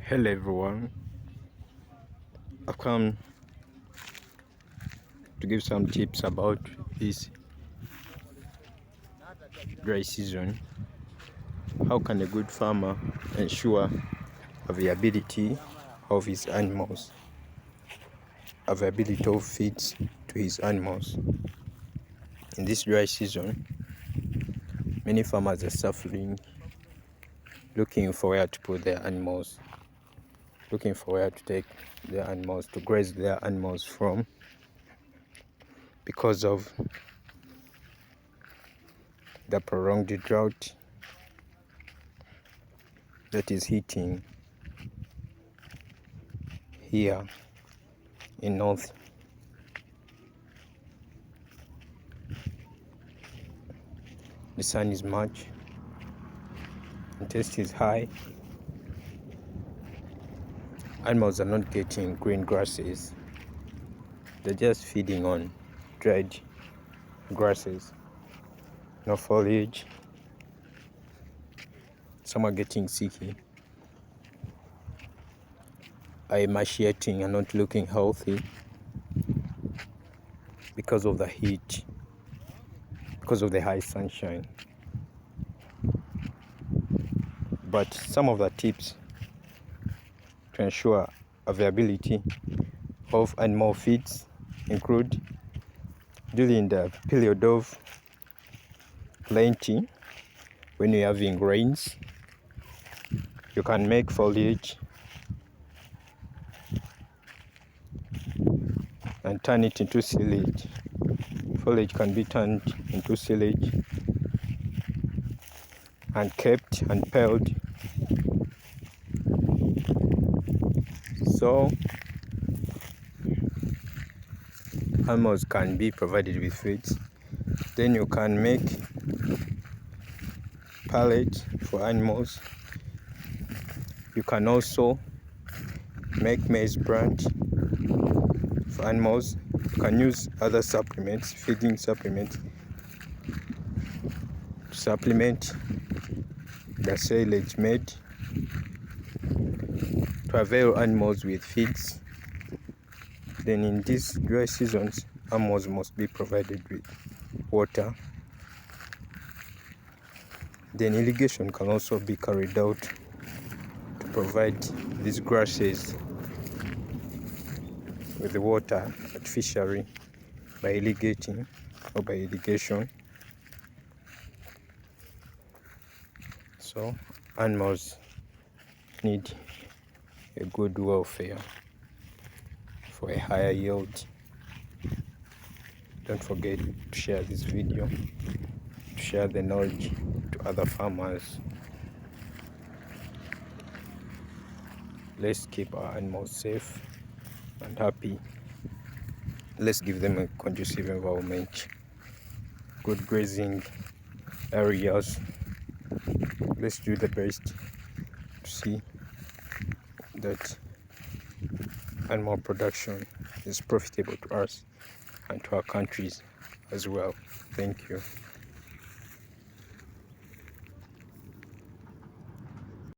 Hello everyone, I've come to give some tips about this dry season. How can a good farmer ensure availability of his animals, availability of feeds to his animals? In this dry season, many farmers are suffering, looking for where to put their animals, looking for where to take their animals, to graze their animals from, because of the prolonged drought that is hitting here in north. The sun is much, intensity is high, animals are not getting green grasses, they're just feeding on dried grasses, no foliage. Some are getting sicky, are emaciating and not looking healthy because of the heat, because of the high sunshine. But some of the tips to ensure availability of animal feeds include: during the period of plenty, when you're having rains, you can make foliage and turn it into silage. Foliage can be turned into silage and kept and piled, so animals can be provided with feeds. Then you can make pallets for animals. You can also make maize bran for animals. You can use other supplements, feeding supplements, to supplement the silage made, to avail animals with feeds. Then in these dry seasons, animals must be provided with water. Then irrigation can also be carried out to provide these grasses with the water artificially by irrigating or by irrigation. So animals need a good welfare for a higher yield. Don't forget to share this video, to share the knowledge to other farmers. Let's keep our animals safe and happy. Let's give them a conducive environment, good grazing areas. Let's do the best to see that animal production is profitable to us and to our countries as well. Thank you.